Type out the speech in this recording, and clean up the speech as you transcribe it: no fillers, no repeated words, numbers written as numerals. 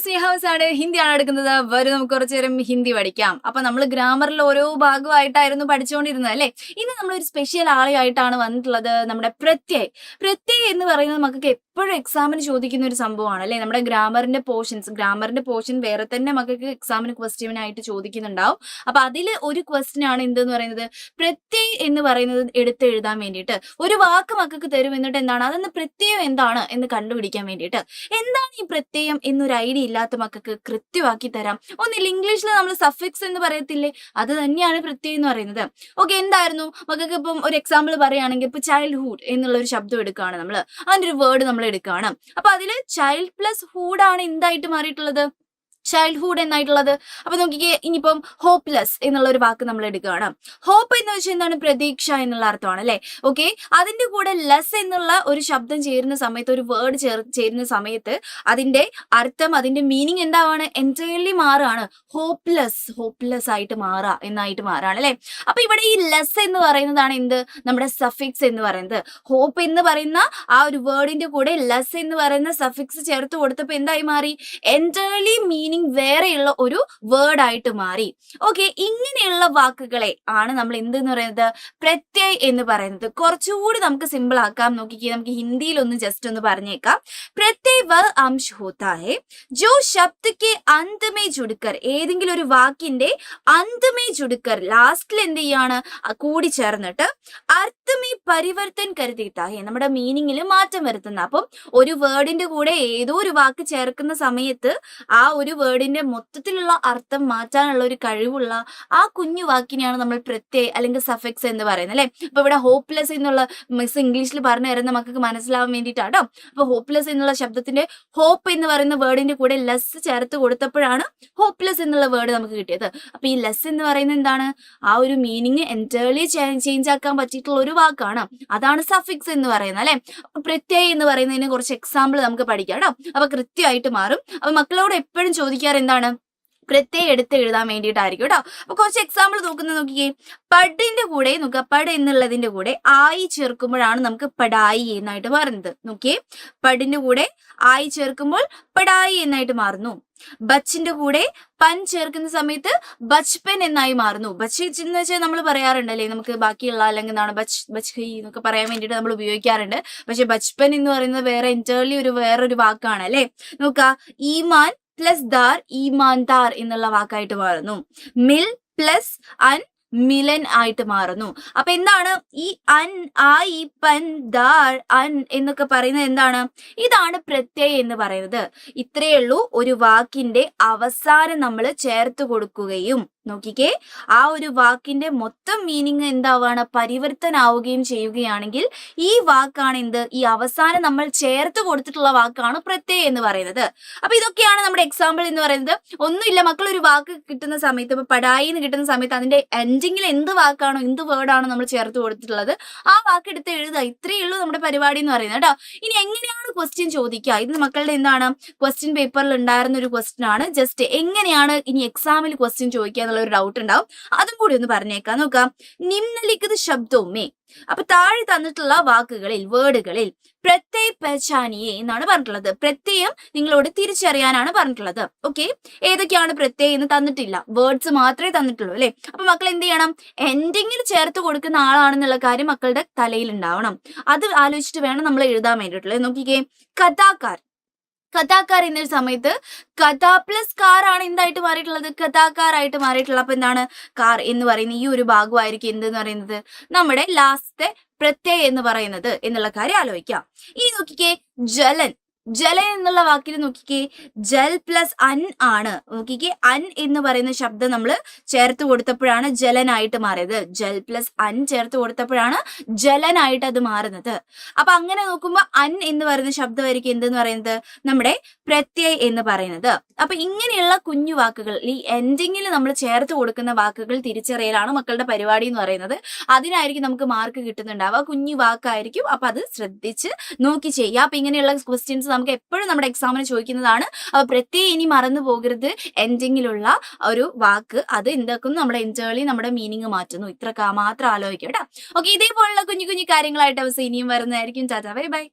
സ്നേഹ ഹൗസാണ് ഹിന്ദിയാണ് എടുക്കുന്നത്. വരും നമുക്ക് കുറച്ചു നേരം ഹിന്ദി പഠിക്കാം. അപ്പൊ നമ്മൾ ഗ്രാമറിൽ ഓരോ ഭാഗമായിട്ടായിരുന്നു പഠിച്ചുകൊണ്ടിരുന്നത് അല്ലെ. ഇന്ന് നമ്മളൊരു സ്പെഷ്യൽ ആളായിട്ടാണ് വന്നിട്ടുള്ളത്. നമ്മുടെ പ്രത്യയ്. പ്രത്യയ് എന്ന് പറയുന്നത് മക്കൾക്ക് എപ്പോഴും എക്സാമിന് ചോദിക്കുന്ന ഒരു സംഭവമാണ് അല്ലെ. നമ്മുടെ ഗ്രാമറിന്റെ പോർഷൻ വേറെ തന്നെ മക്കൾക്ക് എക്സാമിന് ക്വസ്റ്റ്യൻ ആയിട്ട് ചോദിക്കുന്നുണ്ടാവും. അപ്പൊ അതിൽ ഒരു ക്വസ്റ്റ്യൻ ആണ് എന്തെന്ന് പറയുന്നത്, പ്രത്യയ് എന്ന് പറയുന്നത് എടുത്ത് എഴുതാൻ വേണ്ടിയിട്ട് ഒരു വാക്ക് മക്കൾക്ക് തരും. എന്നിട്ട് എന്താണ് അതെന്ന് പ്രത്യയം എന്താണ് എന്ന് കണ്ടുപിടിക്കാൻ വേണ്ടിയിട്ട് എന്താണ് ഈ പ്രത്യയം എന്നൊരു ഐഡിയ ഇല്ലാത്ത മക്കൾക്ക് കൃത്യമാക്കി തരാം. ഒന്നില്ല ഇംഗ്ലീഷിൽ നമ്മൾ സഫിക്സ് എന്ന് പറയത്തില്ലേ, അത് തന്നെയാണ് പ്രത്യയം എന്ന് പറയുന്നത്. ഓക്കെ, എന്തായിരുന്നു മക്കൾക്ക് ഇപ്പം ഒരു എക്സാമ്പിൾ പറയുകയാണെങ്കിൽ ഇപ്പൊ ചൈൽഡ്ഹുഡ് എന്നുള്ള ഒരു ശബ്ദം എടുക്കുകയാണ് നമ്മൾ, അതിന്റെ ഒരു വേർഡ് നമ്മൾ എടുക്കുകയാണ്. അപ്പൊ അതിൽ ചൈൽഡ് പ്ലസ് ഹുഡ് ആണ് എന്തായിട്ട് മാറിയിട്ടുള്ളത്, ചൈൽഡ്ഹുഡ് എന്നായിട്ടുള്ളത്. അപ്പൊ നോക്കിക്കേ, ഇനിയിപ്പം ഹോപ്പ്ലെസ് എന്നുള്ള ഒരു വാക്ക് നമ്മൾ എടുക്കുകയാണ്. ഹോപ്പ് എന്ന് വെച്ചാൽ എന്താണ്, പ്രതീക്ഷ എന്നുള്ള അർത്ഥമാണ് അല്ലെ. ഓക്കെ, അതിന്റെ കൂടെ ലെസ് എന്നുള്ള ഒരു ശബ്ദം ചേരുന്ന സമയത്ത്, ഒരു വേർഡ് ചേരുന്ന സമയത്ത് അതിന്റെ അർത്ഥം, അതിന്റെ മീനിങ് എന്താവാണ്, എൻറ്റയർലി മാറാണ്. ഹോപ്പ്ലെസ് ആയിട്ട് എന്നായിട്ട് മാറാണ് അല്ലെ. അപ്പൊ ഇവിടെ ഈ ലെസ് എന്ന് പറയുന്നതാണ് എന്ത്, നമ്മുടെ സഫിക്സ് എന്ന് പറയുന്നത്. ഹോപ്പ് എന്ന് പറയുന്ന ആ ഒരു വേർഡിന്റെ കൂടെ ലെസ് എന്ന് പറയുന്ന സഫിക്സ് ചേർത്ത് കൊടുത്തപ്പോ എന്തായി മാറി, എൻറ്റയർലി മീനിങ് വേറെയുള്ള ഒരു വേർഡ് ആയിട്ട് മാറി. ഓക്കെ, ഇങ്ങനെയുള്ള വാക്കുകളെ ആണ് നമ്മൾ എന്തെന്ന് പറയുന്നത്, പ്രത്യയ് എന്ന് പറയുന്നത്. കുറച്ചുകൂടി നമുക്ക് സിമ്പിൾ ആക്കാം. നോക്കിക്കേ, നമുക്ക് ഹിന്ദിയിൽ ഒന്ന് ജസ്റ്റ് ഒന്ന് പറഞ്ഞേക്കാം. പ്രത്യയ് വ അംശ് ഹോത്താ ഹൈ ജോ ശബ്ദ കെ അന്ത് മേ ജുഡ്കർ, ഏതെങ്കിലും ഒരു വാക്കിന്റെ അന്ത് മേ ജുഡ്കർ, ലാസ്റ്റിൽ എന്ത് ചെയ്യാണ്, കൂടി ചേർന്നിട്ട് അർത്ഥ മേ പരിവർത്തൻ കർ ദേത്താ ഹൈ, നമ്മുടെ മീനിങ്ങിൽ മാറ്റം വരുത്തുന്ന. അപ്പം ഒരു വേർഡിന്റെ കൂടെ ഏതോ ഒരു വാക്ക് ചേർക്കുന്ന സമയത്ത് ആ ഒരു വേർഡിന്റെ മൊത്തത്തിലുള്ള അർത്ഥം മാറ്റാനുള്ള ഒരു കഴിവുള്ള ആ കുഞ്ഞു വാക്കിനെയാണ് നമ്മൾ പ്രത്യയ് അല്ലെങ്കിൽ സഫിക്സ് എന്ന് പറയുന്നത് അല്ലെ. അപ്പൊ ഇവിടെ ഹോപ്പ്ലെസ് എന്നുള്ള മിസ് ഇംഗ്ലീഷിൽ പറഞ്ഞു തരുന്ന മക്കൾക്ക് മനസ്സിലാവാൻ വേണ്ടിയിട്ടാട്ടോ. അപ്പൊ ഹോപ്പ്ലെസ് എന്നുള്ള ശബ്ദത്തിന്റെ ഹോപ്പ് എന്ന് പറയുന്ന വേർഡിന്റെ കൂടെ ലെസ് ചേർത്ത് കൊടുത്തപ്പോഴാണ് ഹോപ്പ്ലെസ് എന്നുള്ള വേർഡ് നമുക്ക് കിട്ടിയത്. അപ്പൊ ഈ ലെസ് എന്ന് പറയുന്നത് എന്താണ്, ആ ഒരു മീനിങ് എൻറ്റയർലി ചേഞ്ച് ആക്കാൻ പറ്റിയിട്ടുള്ള ഒരു വാക്കാണ്. അതാണ് സഫിക്സ് എന്ന് പറയുന്നത് അല്ലെ. പ്രത്യയ് എന്ന് പറയുന്നതിന് കുറച്ച് എക്സാമ്പിൾ നമുക്ക് പഠിക്കാം കേട്ടോ. അപ്പൊ കൃത്യമായിട്ട് മാറും. അപ്പൊ മക്കളോട് എപ്പോഴും ചോദിക്കാറ് എന്താണ്, പ്രത്യയം എടുത്ത് എഴുതാൻ വേണ്ടിയിട്ടായിരിക്കും കേട്ടോ. അപ്പൊ കുറച്ച് എക്സാമ്പിൾ നോക്കിക്കേ. പഡിന്റെ കൂടെ നോക്കുക, പഡ് എന്നുള്ളതിന്റെ കൂടെ ആയി ചേർക്കുമ്പോഴാണ് നമുക്ക് പടായി എന്നായിട്ട് മാറുന്നത്. നോക്കിയേ, പഡിന്റെ കൂടെ ആയി ചേർക്കുമ്പോൾ പടായി എന്നായിട്ട് മാറുന്നു. ബച്ചിന്റെ കൂടെ പൻ ചേർക്കുന്ന സമയത്ത് ബച്പൻ എന്നായി മാറുന്നു. ബച്ച് എന്ന് വെച്ചാൽ നമ്മൾ പറയാറുണ്ടല്ലേ, നമുക്ക് ബാക്കിയുള്ള അല്ലെങ്കിൽ എന്താണ് ബച്ച് എന്നൊക്കെ പറയാൻ വേണ്ടിയിട്ട് നമ്മൾ ഉപയോഗിക്കാറുണ്ട്. പക്ഷെ ബച്പൻ എന്ന് പറയുന്നത് വേറെ എൻറ്റയർലി വേറൊരു വാക്കാണ് അല്ലെ. നോക്കുക, ഈമാൻ പ്ലസ് ദാർ ഈമാൻദാർ എന്നുള്ള വാക്കായിട്ട് മാറുന്നു. മിൽ പ്ലസ് അൻ മിലൻ ആയിട്ട് മാറുന്നു. അപ്പൊ എന്താണ് ഈ അൻ, ആ, ഈ, പൻ, ദാർ, അൻ എന്നൊക്കെ പറയുന്നത് എന്താണ്, ഇതാണ് പ്രത്യയം എന്ന് പറയുന്നത്. ഇത്രയേ ഉള്ളൂ. ഒരു വാക്കിന്റെ അവസാനം നമ്മൾ ചേർത്ത് കൊടുക്കുകയും, നോക്കിക്കേ, ആ ഒരു വാക്കിന്റെ മൊത്തം മീനിങ് എന്താവാണ്, പരിവർത്തനാവുകയും ചെയ്യുകയാണെങ്കിൽ ഈ വാക്കാണ് എന്ത്, ഈ അവസാനം നമ്മൾ ചേർത്ത് കൊടുത്തിട്ടുള്ള വാക്കാണ് പ്രത്യയം എന്ന് പറയുന്നത്. അപ്പൊ ഇതൊക്കെയാണ് നമ്മുടെ എക്സാമ്പിൾ എന്ന് പറയുന്നത്. ഒന്നുമില്ല മക്കൾ, ഒരു വാക്ക് കിട്ടുന്ന സമയത്ത്, ഇപ്പൊ പടായി എന്ന് കിട്ടുന്ന സമയത്ത് അതിന്റെ എൻഡിങ്ങിൽ എന്ത് വാക്കാണോ, എന്ത് വേർഡാണോ നമ്മൾ ചേർത്ത് കൊടുത്തിട്ടുള്ളത്, ആ വാക്ക് എടുത്ത് എഴുതുക. ഇത്രയേ ഉള്ളൂ നമ്മുടെ പരിപാടി എന്ന് പറയുന്നത് കേട്ടോ. ഇനി എങ്ങനെയാണ് ക്വസ്റ്റ്യൻ ചോദിക്കുക, ഇത് മക്കളുടെ എന്താണ് ക്വസ്റ്റ്യൻ പേപ്പറിൽ ഉണ്ടായിരുന്ന ഒരു ക്വസ്റ്റ്യൻ ആണ്. ജസ്റ്റ് എങ്ങനെയാണ് ഇനി എക്സാമിൽ ക്വസ്റ്റ്യൻ ചോദിക്കുക ഒരു ഡൗട്ട് ഉണ്ടാവും, അതും കൂടി ഒന്ന് പറഞ്ഞേക്കാം. നോക്കാം, നിമ്നലിഖിത ശബ്ദവുമേ, അപ്പൊ താഴെ തന്നിട്ടുള്ള വാക്കുകളിൽ, വേർഡുകളിൽ പ്രത്യയ് പെഹചാനിയെ എന്നാണ് പറഞ്ഞിട്ടുള്ളത്. പ്രത്യയം നിങ്ങളോട് തിരിച്ചറിയാനാണ് പറഞ്ഞിട്ടുള്ളത്. ഓക്കെ, ഏതൊക്കെയാണ് പ്രത്യയം എന്ന് തന്നിട്ടില്ല, വേർഡ്സ് മാത്രമേ തന്നിട്ടുള്ളൂ അല്ലെ. അപ്പൊ മക്കൾ എന്ത് ചെയ്യണം, എൻഡിങ്ങിൽ ചേർത്ത് കൊടുക്കുന്ന ആളാണെന്നുള്ള കാര്യം മക്കളുടെ തലയിൽ ഉണ്ടാവണം. അത് ആലോചിച്ചിട്ട് വേണം നമ്മൾ എഴുതാൻ വേണ്ടിയിട്ടുള്ളത്. നോക്കിക്കേ, കഥാകാർ. കഥാക്കാർ എന്നൊരു സമയത്ത് കഥ പ്ലസ് കാർ ആണ് എന്തായിട്ട് മാറിയിട്ടുള്ളത്, കഥാക്കാരായിട്ട് മാറിയിട്ടുള്ള. അപ്പൊ എന്താണ്, കാർ എന്ന് പറയുന്ന ഈ ഒരു ഭാഗമായിരിക്കും എന്തെന്ന് പറയുന്നത്, നമ്മുടെ ലാസ്റ്റത്തെ പ്രത്യയം എന്ന് പറയുന്നത് എന്നുള്ള കാര്യം ആലോചിക്കാം. ഇനി നോക്കിക്കേ, ജലൻ. ജലൻ എന്നുള്ള വാക്കിൽ നോക്കിക്കേ, ജൽ പ്ലസ് അൻ ആണ്. നോക്കിക്കേ, അൻ എന്ന് പറയുന്ന ശബ്ദം നമ്മൾ ചേർത്ത് കൊടുത്തപ്പോഴാണ് ജലനായിട്ട് മാറിയത്. ജൽ പ്ലസ് അൻ ചേർത്ത് കൊടുത്തപ്പോഴാണ് ജലനായിട്ട് അത് മാറുന്നത്. അപ്പൊ അങ്ങനെ നോക്കുമ്പോൾ അൻ എന്ന് പറയുന്ന ശബ്ദമായിരിക്കും എന്തെന്ന് പറയുന്നത്, നമ്മുടെ പ്രത്യയ് എന്ന് പറയുന്നത്. അപ്പൊ ഇങ്ങനെയുള്ള കുഞ്ഞു വാക്കുകൾ, ഈ എൻഡിങ്ങിൽ നമ്മൾ ചേർത്ത് കൊടുക്കുന്ന വാക്കുകൾ തിരിച്ചറിയലാണ് മക്കളുടെ പരിപാടി എന്ന് പറയുന്നത്. അതിനായിരിക്കും നമുക്ക് മാർക്ക് കിട്ടുന്നുണ്ടാവുക. കുഞ്ഞു വാക്കായിരിക്കും. അപ്പൊ അത് ശ്രദ്ധിച്ച് നോക്കി ചെയ്യുക. അപ്പൊ ഇങ്ങനെയുള്ള ക്വസ്റ്റ്യൻസ് നമുക്ക് എപ്പോഴും നമ്മുടെ എക്സാമിന് ചോദിക്കുന്നതാണ്. അപ്പൊ പ്രത്യേകം ഇനി മറന്നു പോകരുത്, എൻഡിങ്ങിലുള്ള ഒരു വാക്ക് അത് എന്താക്കുന്നു, നമ്മുടെ എൻറ്റേർലി നമ്മുടെ മീനിങ് മാറ്റുന്നു. ഇത്ര മാത്രം ആലോചിക്കാം കേട്ടോ. ഓക്കെ, ഇതേപോലുള്ള കുഞ്ഞു കുഞ്ഞു കാര്യങ്ങളായിട്ട് അവസ്ഥ ഇനിയും വരുന്നതായിരിക്കും. Tata, bye bye.